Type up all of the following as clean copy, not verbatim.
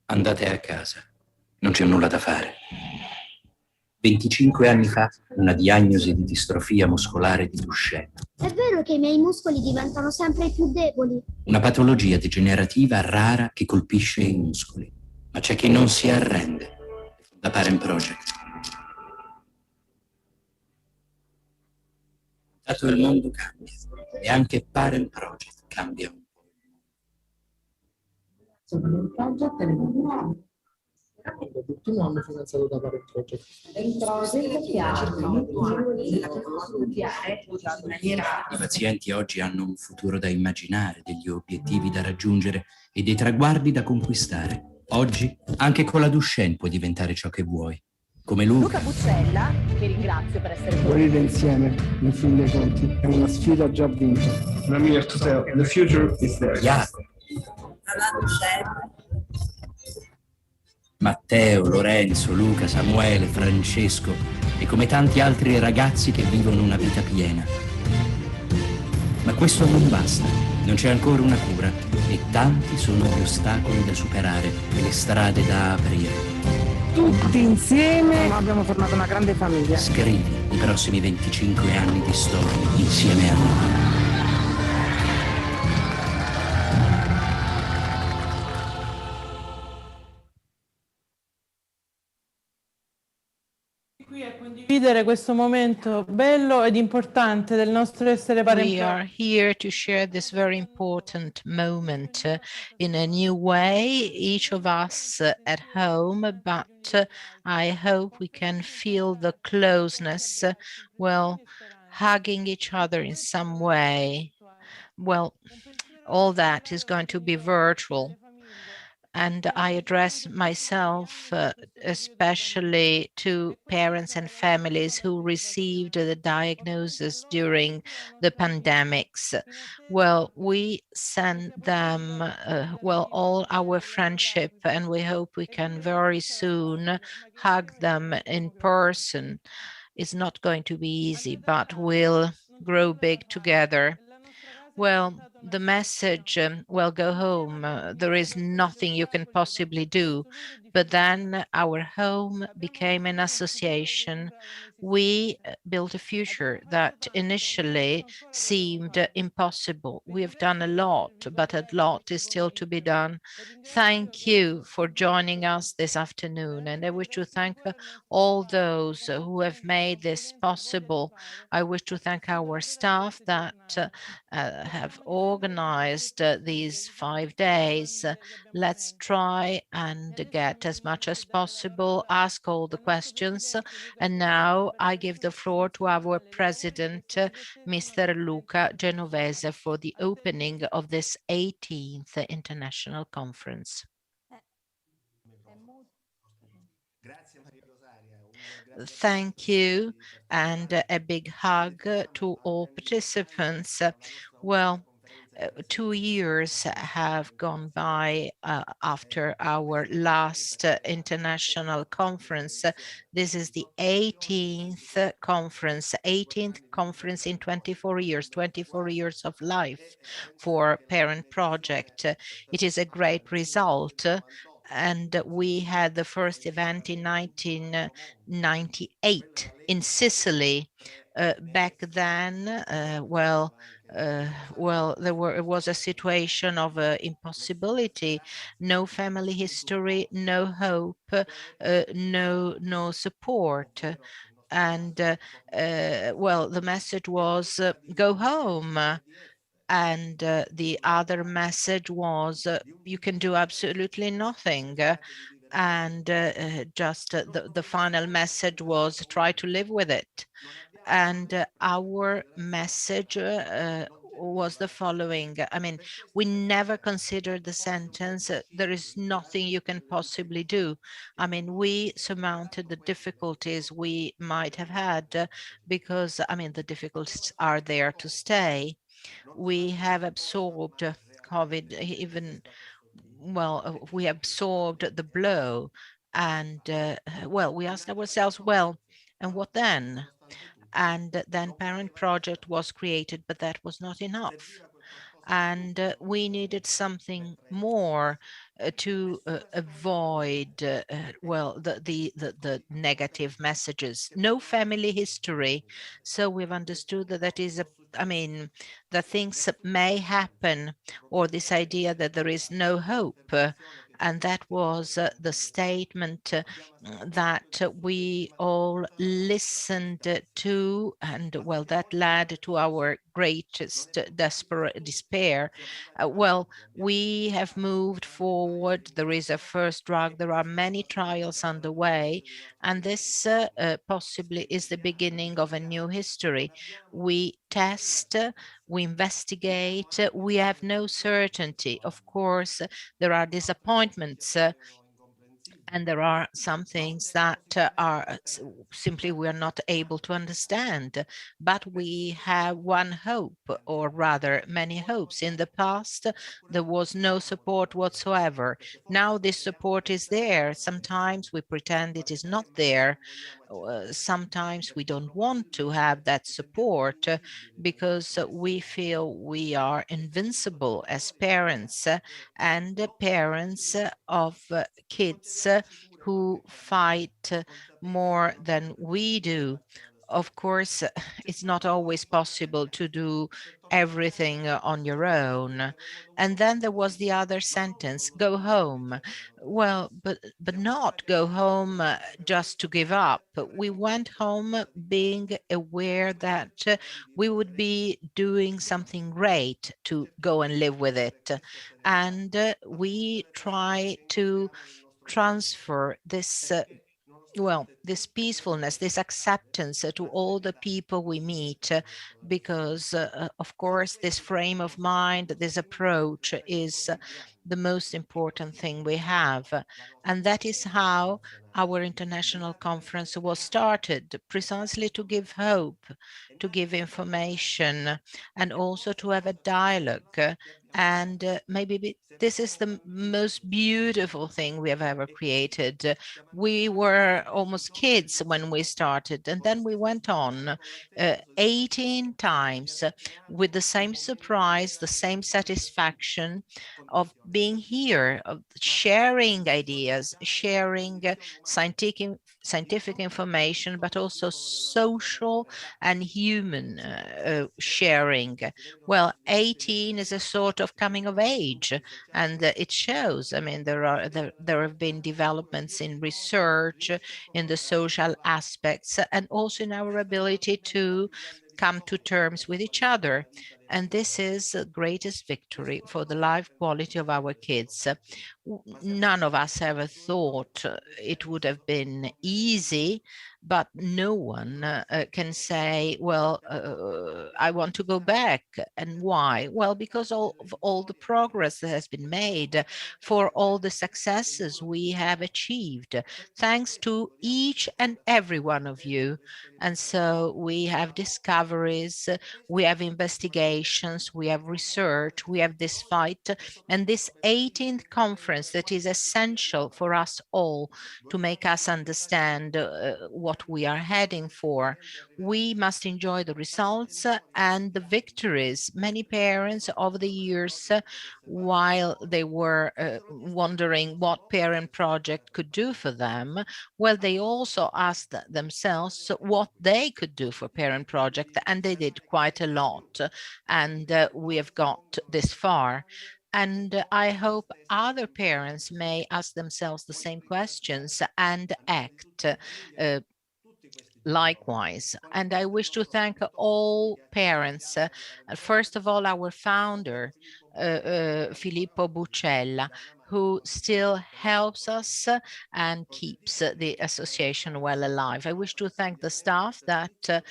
Andate a casa, non c'è nulla da fare. 25 anni fa, una diagnosi di distrofia muscolare di Duchenne. È vero che i miei muscoli diventano sempre più deboli. Una patologia degenerativa rara che colpisce i muscoli. Ma c'è chi non si arrende. La Parent Project. Dato il mondo cambia e anche Parent Project cambia un po'. Parent Project è l'ultimo anno finanziato da Parent Project. Il project che ha circa 8 anni nella quale studiare in maniera... I pazienti oggi hanno un futuro da immaginare, degli obiettivi da raggiungere e dei traguardi da conquistare. Oggi, anche con la Duchenne puoi diventare ciò che vuoi. Come Luca Buccella, che ringrazio per essere qui. Morire insieme, in fin dei conti, è una sfida già vinta. I'm here to tell, the future is there. Jacopo, Matteo, Lorenzo, Luca, Samuele, Francesco e come tanti altri ragazzi che vivono una vita piena. Ma questo non basta, non c'è ancora una cura e tanti sono gli ostacoli da superare e le strade da aprire. Tutti insieme abbiamo formato una grande famiglia. Scrivi i prossimi 25 anni di storia insieme a noi. Qui a condividere questo momento bello ed importante del nostro essere parenti. We are here to share this very important moment in a new way, each of us at home, but I hope we can feel the closeness, well, hugging each other in some way. Well, all that is going to be virtual. And I address myself especially to parents and families who received the diagnosis during the pandemics. Well, we send them, all our friendship, and we hope we can very soon hug them in person. It's not going to be easy, but we'll grow big together. Well, the message, go home. There is nothing you can possibly do. But then our home became an association. We built a future that initially seemed impossible. We have done a lot, but a lot is still to be done. Thank you for joining us this afternoon. And I wish to thank all those who have made this possible. I wish to thank our staff that have organized these 5 days. Let's try and get as much as possible, ask all the questions. And now I give the floor to our president, Mr. Luca Genovese, for the opening of this 18th International Conference. Thank you, and a big hug to all participants. Well, 2 years have gone by after our last international conference. This is the 18th conference in 24 years of life for Parent Project. It is a great result. And we had the first event in 1998 in Sicily. Back then, it was a situation of impossibility, no family history, no hope, no support. And the message was go home. And the other message was you can do absolutely nothing. And the final message was try to live with it. And our message was the following. I mean, we never considered the sentence, there is nothing you can possibly do. I mean, we surmounted the difficulties we might have had because, I mean, the difficulties are there to stay. We have absorbed COVID, we absorbed the blow. And, we asked ourselves, and what then? And then Parent Project was created, but that was not enough. And we needed something more to avoid, well, the negative messages. No family history. So we've understood that that is I mean, that things may happen, or this idea that there is no hope. And that was the statement that we all listened to, and well, that led to our greatest despair. Well, we have moved forward. There is a first drug. There are many trials underway, and this possibly is the beginning of a new history. We test, we investigate, we have no certainty. Of course, there are disappointments, and there are some things that are simply we are not able to understand. But we have one hope, or rather many hopes. In the past, there was no support whatsoever. Now this support is there. Sometimes we pretend it is not there. Sometimes we don't want to have that support because we feel we are invincible as parents, and parents of kids who fight more than we do. Of course, it's not always possible to do everything on your own. And then there was the other sentence, go home. Well, but not go home just to give up. We went home being aware that we would be doing something great to go and live with it. And we try to transfer this well, this peacefulness, this acceptance to all the people we meet, because of course, this frame of mind, this approach is the most important thing we have. And that is how our international conference was started, precisely to give hope, to give information, and also to have a dialogue. And maybe this is the most beautiful thing we have ever created. We were almost kids when we started, and then we went on 18 times with the same surprise, the same satisfaction of being here, of sharing ideas, sharing scientific information, but also social and human sharing. Well, 18 is a sort of coming of age, and it shows. I mean, there have been developments in research, in the social aspects, and also in our ability to come to terms with each other. And this is the greatest victory for the life quality of our kids. None of us ever thought it would have been easy, but no one can say, well, I want to go back. And why? Well, because of all the progress that has been made, for all the successes we have achieved, thanks to each and every one of you. And so we have discoveries, we have investigations, we have research, we have this fight, and this 18th conference that is essential for us all to make us understand what we are heading for. We must enjoy the results and the victories. Many parents over the years, while they were wondering what parent project could do for them, well, they also asked themselves what they could do for parent project, and they did quite a lot. And we have got this far. And I hope other parents may ask themselves the same questions and act likewise. And I wish to thank all parents. First of all, our founder, Filippo Buccella, who still helps us and keeps the association well alive. I wish to thank the staff that,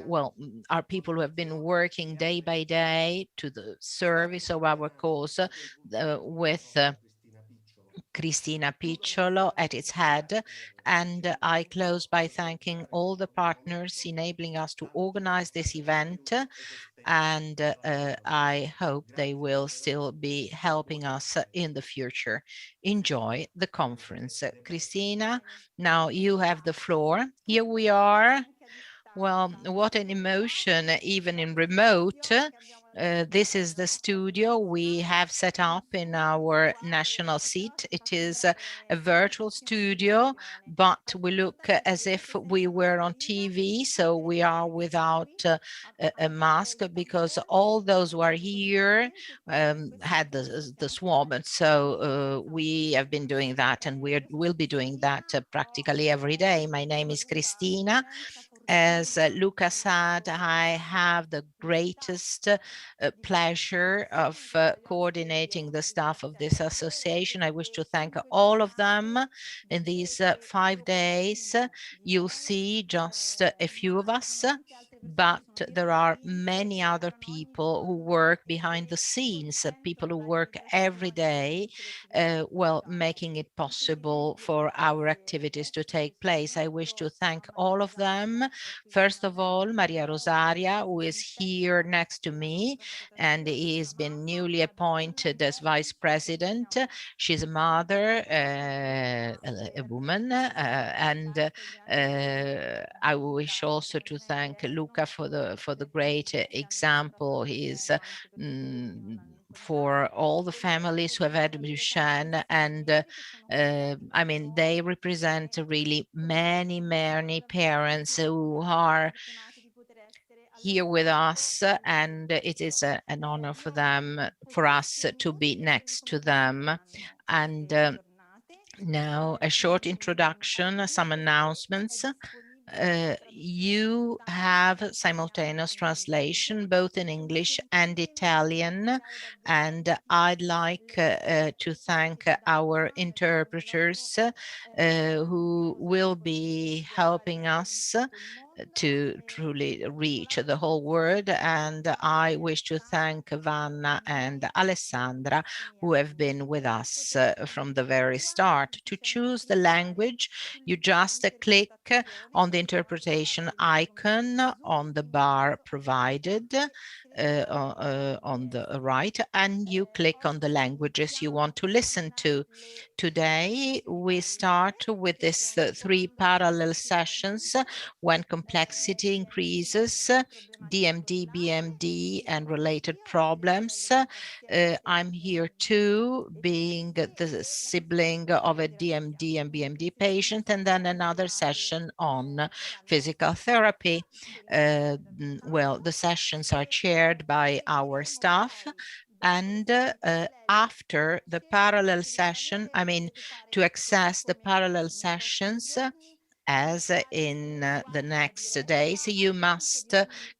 well, are people who have been working day by day to the service of our cause with Cristina Picciolo at its head. And I close by thanking all the partners enabling us to organize this event. And I hope they will still be helping us in the future. Enjoy the conference. Cristina, now you have the floor. Here we are. Well, what an emotion, even in remote. This is the studio we have set up in our national seat. It is a virtual studio, but we look as if we were on TV, so we are without a mask, because all those who are here had the swab, and so we have been doing that, and will be doing that practically every day. My name is Cristina. As Luca said, I have the greatest pleasure of coordinating the staff of this association. I wish to thank all of them. In these 5 days, you'll see just a few of us, but there are many other people who work behind the scenes, people who work every day, well, making it possible for our activities to take place. I wish to thank all of them. First of all, Maria Rosaria, who is here next to me, and he has been newly appointed as vice president. She's a mother, a woman, and I wish also to thank Luca for the great example he is for all the families who have had Duchenne, and I mean, they represent really many parents who are here with us, and it is an honor for them, for us to be next to them. And now a short introduction, some announcements. You have simultaneous translation both in English and Italian, and I'd like to thank our interpreters who will be helping us to truly reach the whole world. And I wish to thank Vanna and Alessandra, who have been with us from the very start. To choose the language, you just click on the interpretation icon on the bar provided on the right, and you click on the languages you want to listen to. Today, we start with this 3 parallel sessions when complexity increases, DMD, BMD, and related problems. I'm here too, being the sibling of a DMD and BMD patient, and then another session on physical therapy. Well, the sessions are chaired by our staff. And after the parallel session, I mean, to access the parallel sessions, as in the next days, you must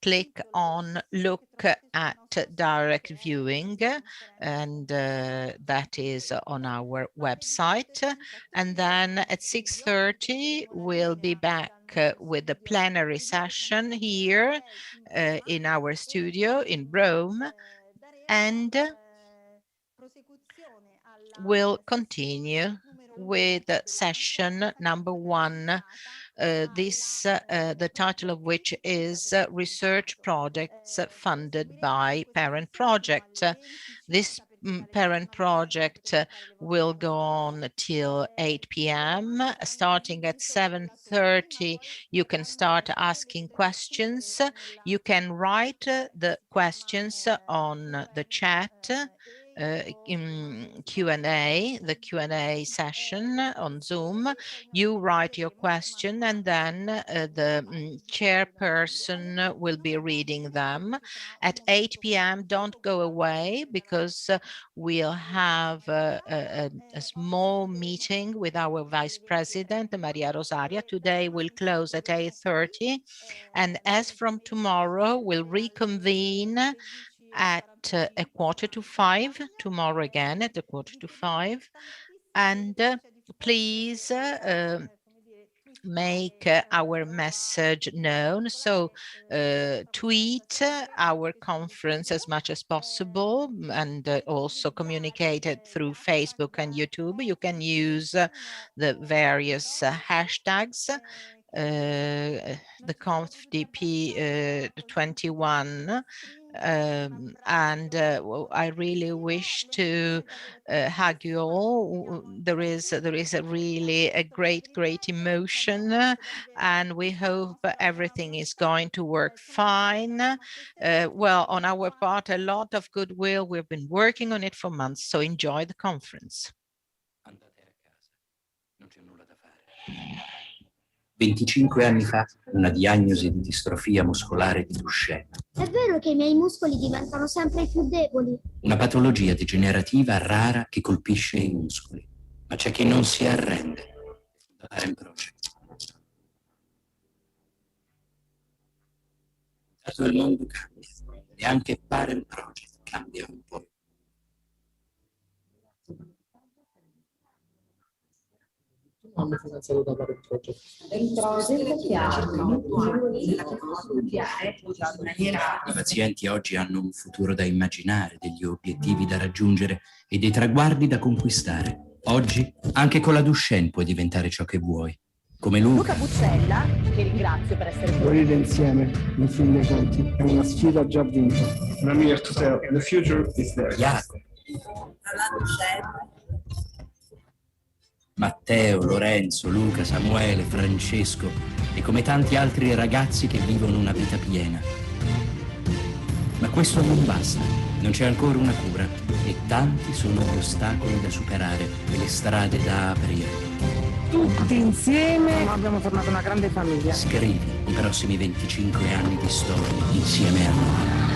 click on look at direct viewing, and that is on our website. And then at 6:30, we'll be back with the plenary session here in our studio in Rome, and we'll continue with session number 1. The title of which is Research Projects Funded by Parent Project. This parent project will go on till 8 p.m. Starting at 7:30, you can start asking questions. You can write the questions on the chat in Q&A, the Q&A session on Zoom. You write your question, and then the chairperson will be reading them. At 8 p.m., don't go away, because we'll have a small meeting with our Vice President, Maria Rosaria. Today we'll close at 8:30. And as from tomorrow, we'll reconvene at 4:45, tomorrow again at 4:45. And please make our message known. So tweet our conference as much as possible, and also communicate it through Facebook and YouTube. You can use the various hashtags. The ConfDP 21 Well, I really wish to hug you all. There is a really a great emotion, and we hope everything is going to work fine. Well, on our part, a lot of goodwill. We've been working on it for months, so enjoy the conference. Andate a casa, non c'è nulla da fare. 25 anni fa, una diagnosi di distrofia muscolare di Duchenne. È vero che i miei muscoli diventano sempre più deboli. Una patologia degenerativa rara che colpisce i muscoli. Ma c'è chi non si arrende. Parent Project. Tutto il mondo cambia e anche Parent Project cambia un po'. Hanno finanziato da Parent Project. Il project che ha studiare in maniera. I pazienti oggi hanno un futuro da immaginare, degli obiettivi da raggiungere e dei traguardi da conquistare. Oggi, anche con la Duchenne puoi diventare ciò che vuoi. Come Luca Luca. Buzzella, che ringrazio per essere qui. Morire insieme, in fin dei conti, è una sfida già vinta. And I'm here to tell you, the future is there. Jacopo, Matteo, Lorenzo, Luca, Samuele, Francesco e come tanti altri ragazzi che vivono una vita piena. Ma questo non basta, non c'è ancora una cura e tanti sono gli ostacoli da superare e le strade da aprire. Tutti insieme abbiamo formato una grande famiglia. Scrivi i prossimi 25 anni di storia insieme a noi.